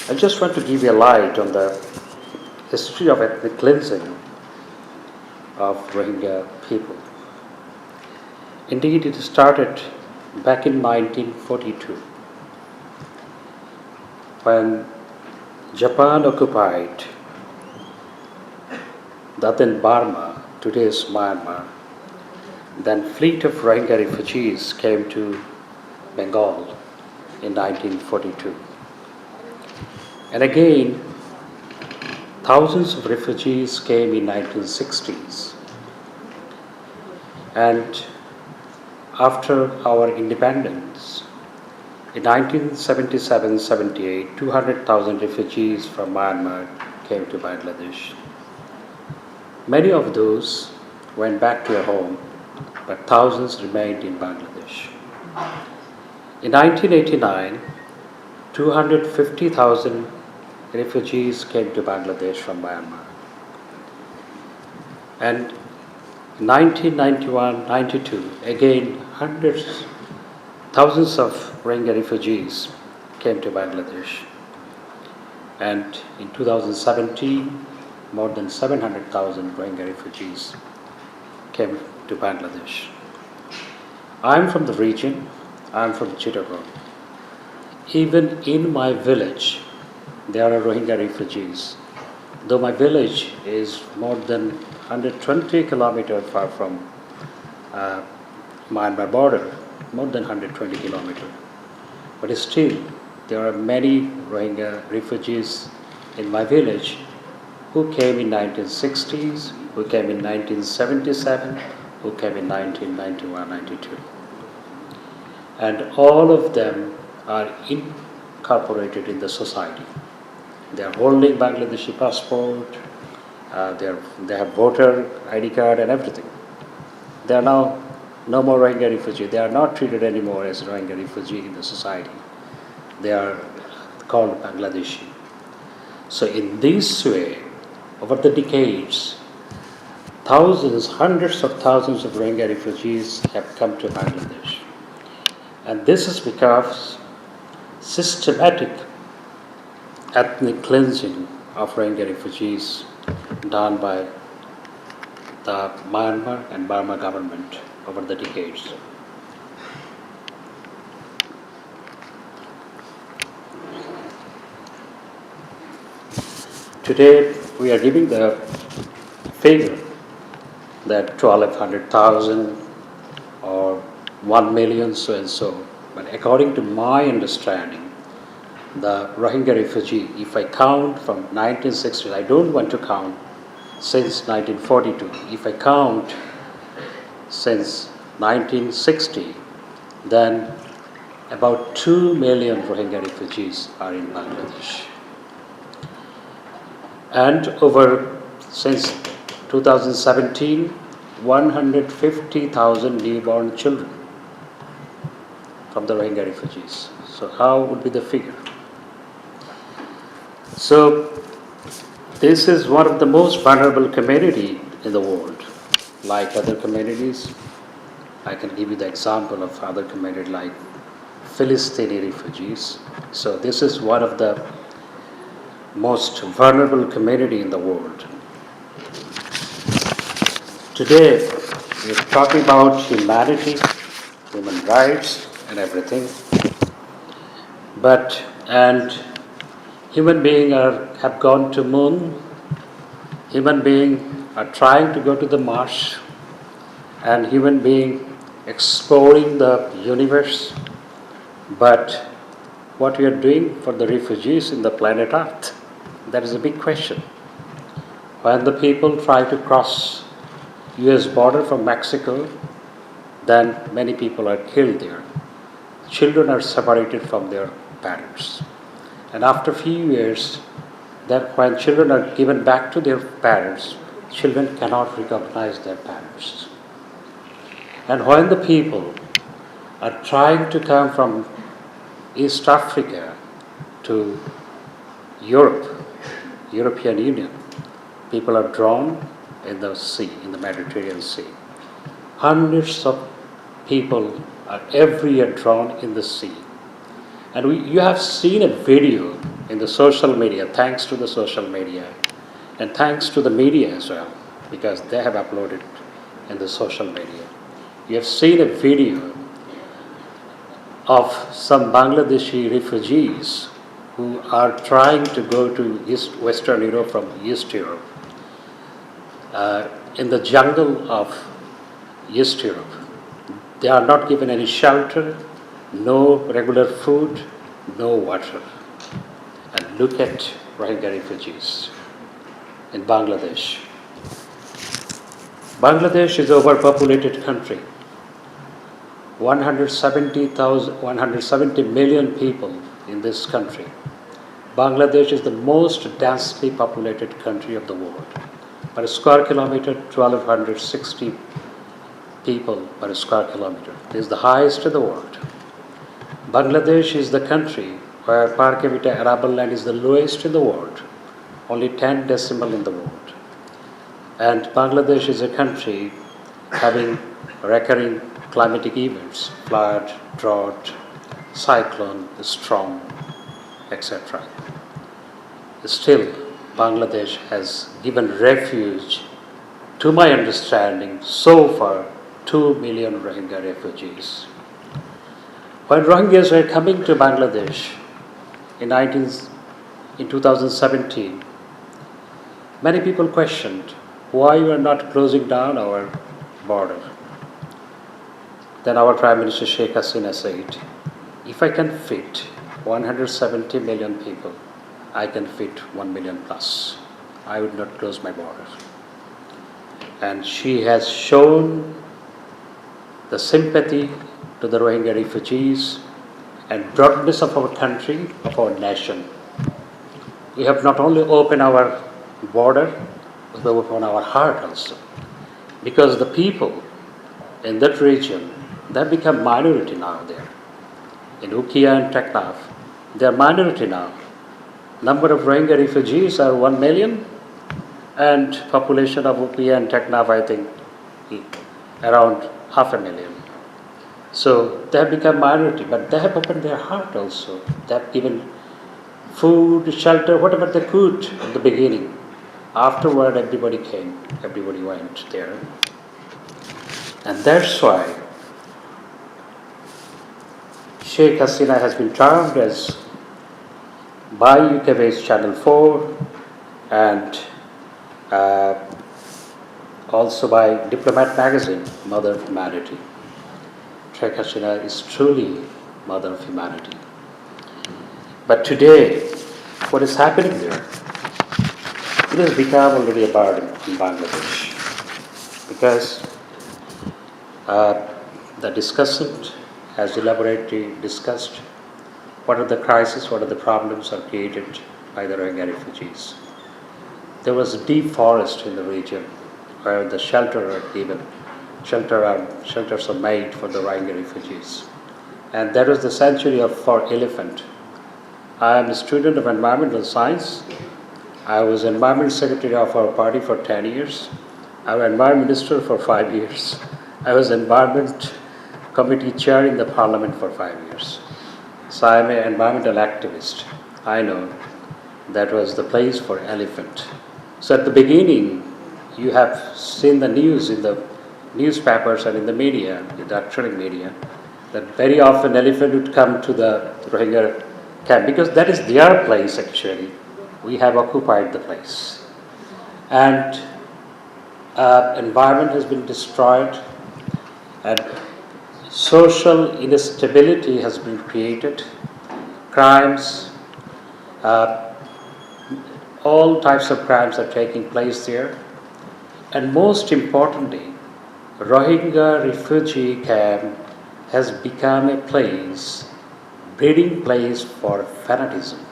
I just want to give you a light on the history of ethnic cleansing of Rohingya people. Indeed, it started back in 1942 when Japan occupied then Burma, today's Myanmar. Then fleet of Rohingya refugees came to Bengal in 1942. And again, thousands of refugees came in 1960s. And after our independence, in 1977-78, 200,000 refugees from Myanmar came to Bangladesh. Many of those went back to their home, but thousands remained in Bangladesh. In 1989, 250,000 refugees came to Bangladesh from Myanmar. And in 1991-92, again thousands of Rohingya refugees came to Bangladesh. And in 2017, more than 700,000 Rohingya refugees came to Bangladesh. I'm from the region, I'm from Chittagong. Even in my village, there are Rohingya refugees. Though my village is more than 120 kilometers far from Myanmar border, more than 120 kilometers. But still, there are many Rohingya refugees in my village who came in 1960s, who came in 1977, who came in 1991-92. And all of them are incorporated in the society. They are holding Bangladeshi passport, they have voter ID card and everything. They are now no more Rohingya refugee. They are not treated anymore as Rohingya refugee in the society. They are called Bangladeshi. So in this way, over the decades, thousands, hundreds of thousands of Rohingya refugees have come to Bangladesh. And this is because systematic ethnic cleansing of Rohingya refugees done by the Myanmar and Burma government over the decades. Today, we are giving the figure that 1,200,000 or 1 million so and so. But according to my understanding, the Rohingya refugee, if I count from 1960, I don't want to count since 1942. If I count since 1960, then about 2 million Rohingya refugees are in Bangladesh. And since 2017, 150,000 newborn children from the Rohingya refugees. So how would be the figure? So this is one of the most vulnerable community in the world. Like other communities, I can give you the example of other communities like Philistine refugees. So this is one of the most vulnerable community in the world. Today, we're talking about humanity, human rights, and everything. And human beings have gone to moon. Human beings are trying to go to the Mars, and human beings exploring the universe. But what we are doing for the refugees in the planet Earth? That is a big question. When the people try to cross US border from Mexico, then many people are killed there. Children are separated from their parents. And after a few years, that when children are given back to their parents, children cannot recognize their parents. And when the people are trying to come from East Africa to European Union, people are drawn in the sea, in the Mediterranean Sea. Hundreds of people are every year drawn in the sea. And you have seen a video in the social media, thanks to the social media, and thanks to the media as well, because they have uploaded in the social media. You have seen a video of some Bangladeshi refugees who are trying to go to Western Europe from East Europe, in the jungle of East Europe. They are not given any shelter, no regular food, no water. And look at Rohingya refugees in Bangladesh. Bangladesh is an overpopulated country. 170 million people in this country. Bangladesh is the most densely populated country of the world. Per square kilometer, 1260 people per square kilometer. It is the highest in the world. Bangladesh is the country where per capita arable land is the lowest in the world, only 10 decimal in the world. And Bangladesh is a country having recurring climatic events, flood, drought, cyclone, storm, etc. Still, Bangladesh has given refuge, to my understanding, so far 2 million Rohingya refugees. When Rohingyas were coming to Bangladesh in 2017, many people questioned why we are not closing down our border. Then our Prime Minister Sheikh Hasina said, if I can fit 170 million people, I can fit 1 million plus. I would not close my border. And she has shown the sympathy to the Rohingya refugees and broadness of our country, of our nation. We have not only opened our border, but we opened our heart also. Because the people in that region, they have become minority now there. In Ukia and Teknaf, they are minority now. Number of Rohingya refugees are 1 million, and population of Ukia and Teknaf, I think, around 500,000. So they have become minority, but they have opened their heart also. They have given food, shelter, whatever they could at the beginning. Afterward, everybody came, everybody went there. And that's why Sheikh Hasina has been termed as by UK-based Channel 4 and also by Diplomat magazine, Mother of Humanity. Sheikh Hasina is truly Mother of Humanity. But today, what is happening there? It has become already a burden in Bangladesh because the discussant has elaborately discussed what are the crises, what are the problems are created by the Rohingya refugees. There was a deep forest in the region where the shelters are made for the Rohingya refugees. And that was the sanctuary for elephant. I am a student of environmental science. I was environment secretary of our party for 10 years. I was environment minister for 5 years. I was environment committee chair in the parliament for 5 years. So I am an environmental activist. I know that was the place for elephant. So at the beginning, you have seen the news in the newspapers and in the media, in the electronic media, that very often elephant would come to the Rohingya camp because that is their place actually. We have occupied the place. And environment has been destroyed and social instability has been created, crimes, all types of crimes are taking place there. And most importantly, Rohingya refugee camp has become a place, breeding place for fanaticism.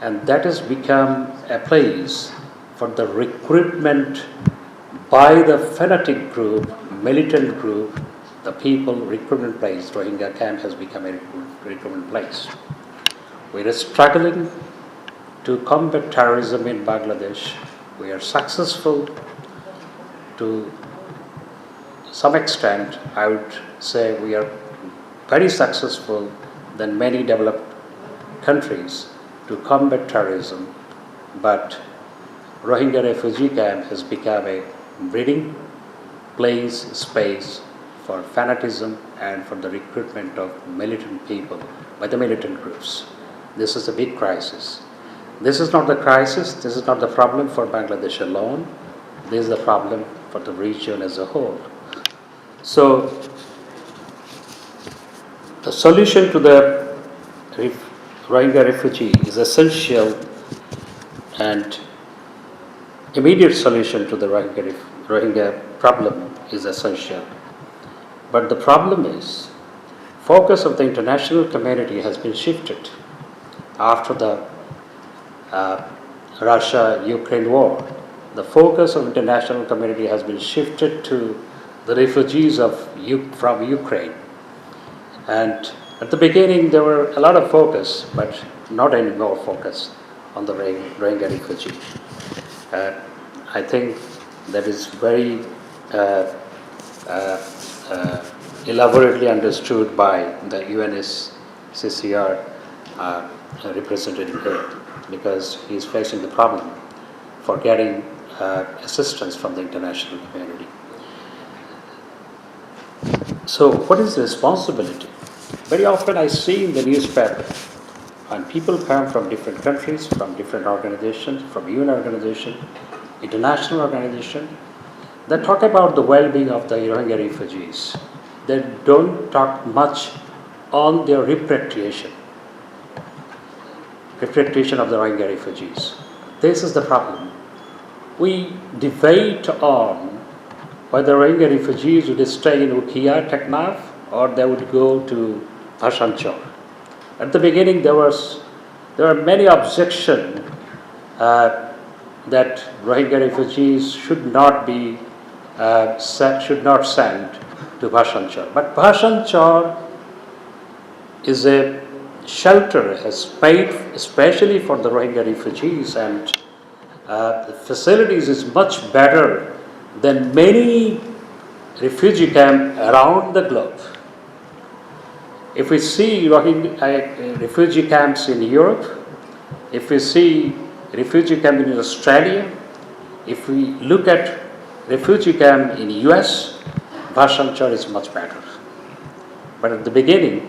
And that has become a place for the recruitment by the fanatic group, militant group, the people recruitment place. Rohingya camp has become a recruitment place. We are struggling to combat terrorism in Bangladesh. We are successful to some extent. I would say we are very successful than many developed countries. to combat terrorism, but Rohingya refugee camp has become a breeding place, space for fanatism and for the recruitment of militant people by the militant groups. This is a big crisis. This is not the crisis, this is not the problem for Bangladesh alone, this is the problem for the region as a whole. So, the solution to the Rohingya refugee is essential, and immediate solution to the Rohingya problem is essential. But the problem is, focus of the international community has been shifted after the Russia-Ukraine war. The focus of international community has been shifted to the refugees from Ukraine. And at the beginning there were a lot of focus, but not any more focus on the Rohingya refugee. I think that is very elaborately understood by the UNSCR representative here, because he is facing the problem for getting assistance from the international community. So what is the responsibility? Very often I see in the newspaper, and people come from different countries, from different organizations, from UN organization, international organization, they talk about the well-being of the Rohingya refugees. They don't talk much on their repatriation of the Rohingya refugees. This is the problem. We debate on whether Rohingya refugees would stay in Ukhiya, Teknaf, or they would go to Hasan. At the beginning, there were many objections that Rohingya refugees should not send to Bhasanchar. But Bhasanchar is a shelter has made especially for the Rohingya refugees, and the facilities is much better than many refugee camps around the globe. If we see refugee camps in Europe, if we see refugee camp in Australia, if we look at refugee camp in US, Bhasanchar is much better. But at the beginning,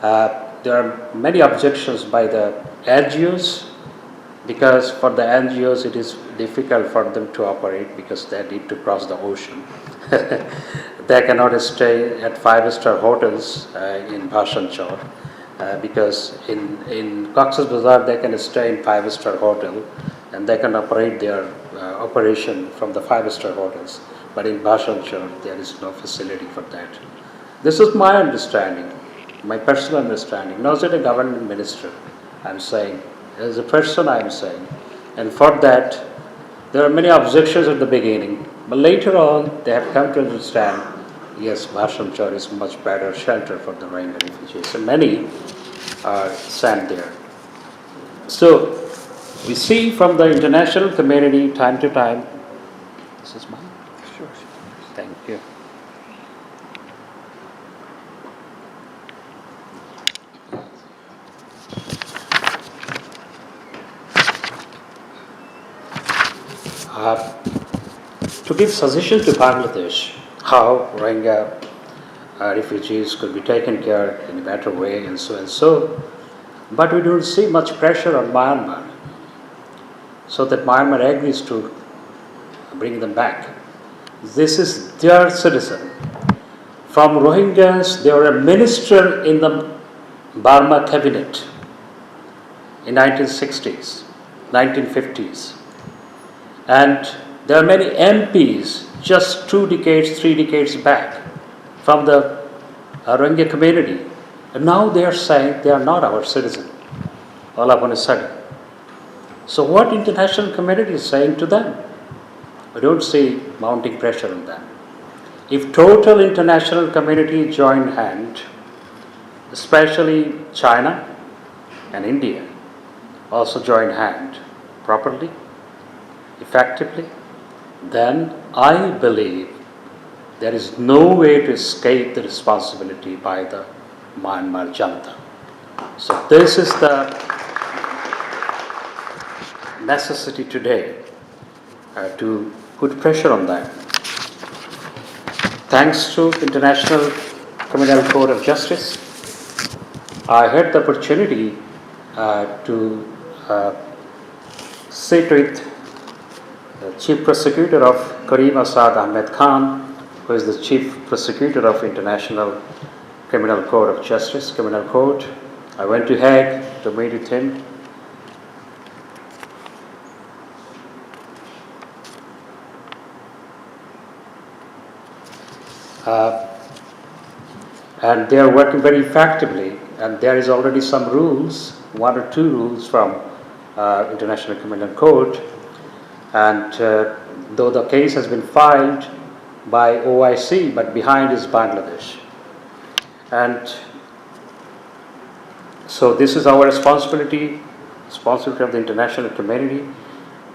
there are many objections by the NGOs, because for the NGOs it is difficult for them to operate because they need to cross the ocean. They cannot stay at 5-star hotels in Bhasanchar because in Cox's Bazar they can stay in 5-star hotel and they can operate their operation from the 5-star hotels. But in Bhasanchar there is no facility for that. This is my understanding, my personal understanding, not as a government minister. I'm saying, as a person I'm saying, and for that there are many objections at the beginning, but later on they have come to understand, yes, Bhasanchar is much better shelter for the Rohingya refugees, and many are sent there. So we see from the international community time to time. This is mine? Sure. Thank you. To give suggestions to Bangladesh how Rohingya refugees could be taken care in a better way and so and so, but we don't see much pressure on Myanmar, so that Myanmar agrees to bring them back. This is their citizen. From Rohingyas, they were a minister in the Burma cabinet in 1960s, 1950s. And there are many MPs just 2 decades, 3 decades back from the Rohingya community. And now they are saying they are not our citizen, all upon a sudden. So what international community is saying to them? I don't see mounting pressure on them. If total international community join hand, especially China and India also join hand properly, effectively, then I believe there is no way to escape the responsibility by the Myanmar Junta. So this is the necessity today to put pressure on them. Thanks to International Criminal Court of Justice, I had the opportunity to sit with the Chief Prosecutor of Karim Assad Ahmed Khan, who is the Chief Prosecutor of International Criminal Court of Justice, Criminal Court. I went to Hague to meet with him. And they are working very effectively, and there is already some rules, 1 or 2 rules from International Criminal Court, and though the case has been filed by OIC, but behind is Bangladesh. And so this is our responsibility of the international community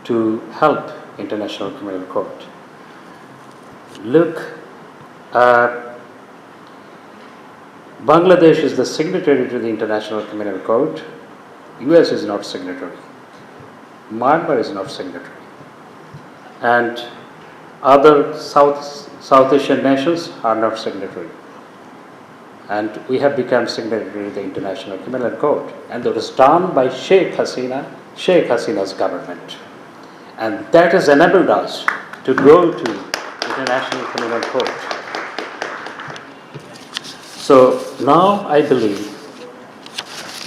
to help International Criminal Court. Look, Bangladesh is the signatory to the International Criminal Court. US is not signatory. Myanmar is not signatory. And other South Asian nations are not signatory. And we have become signatory to the International Criminal Court. And that was done by Sheikh Hasina's government. And that has enabled us to go to International Criminal Court. So now I believe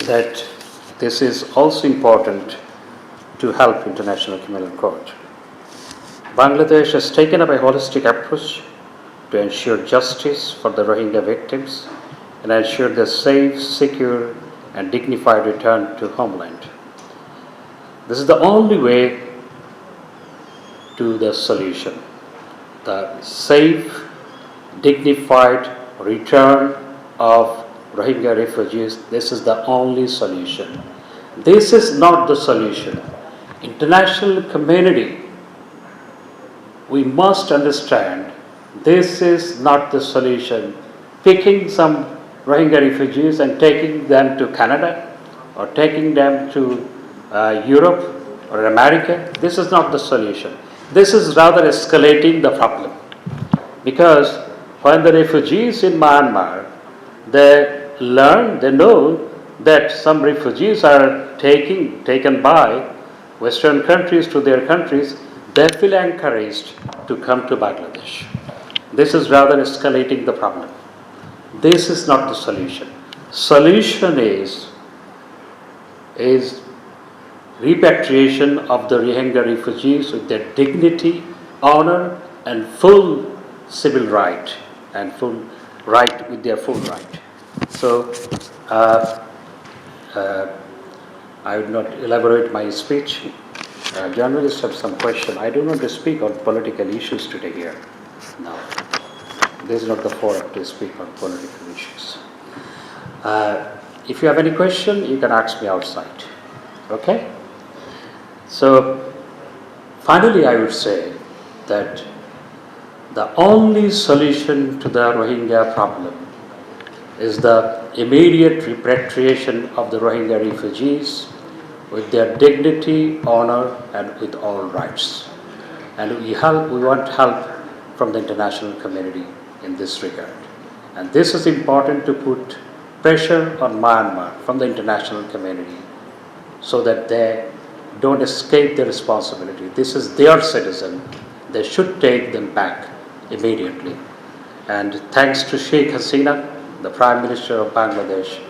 that this is also important to help International Criminal Court. Bangladesh has taken up a holistic approach to ensure justice for the Rohingya victims and ensure their safe, secure, and dignified return to homeland. This is the only way to the solution. The safe, dignified return of Rohingya refugees, this is the only solution. This is not the solution. International community, we must understand this is not the solution. Picking some Rohingya refugees and taking them to Canada or taking them to Europe or America, this is not the solution. This is rather escalating the problem. Because when the refugees in Myanmar, they know that some refugees are taken by Western countries to their countries, they feel encouraged to come to Bangladesh. This is rather escalating the problem. This is not the solution. Solution is repatriation of the Rohingya refugees with their dignity, honor, and full civil right, and full right with their full right. So I will not elaborate my speech. Journalists have some question. I do not speak on political issues today here. No, this is not the forum to speak on political issues. If you have any question, you can ask me outside. Okay? So finally, I would say that the only solution to the Rohingya problem is the immediate repatriation of the Rohingya refugees with their dignity, honor, and with all rights. And we want help from the international community in this regard. And this is important to put pressure on Myanmar from the international community so that they don't escape their responsibility. This is their citizen. They should take them back immediately. And thanks to Sheikh Hasina, the Prime Minister of Bangladesh,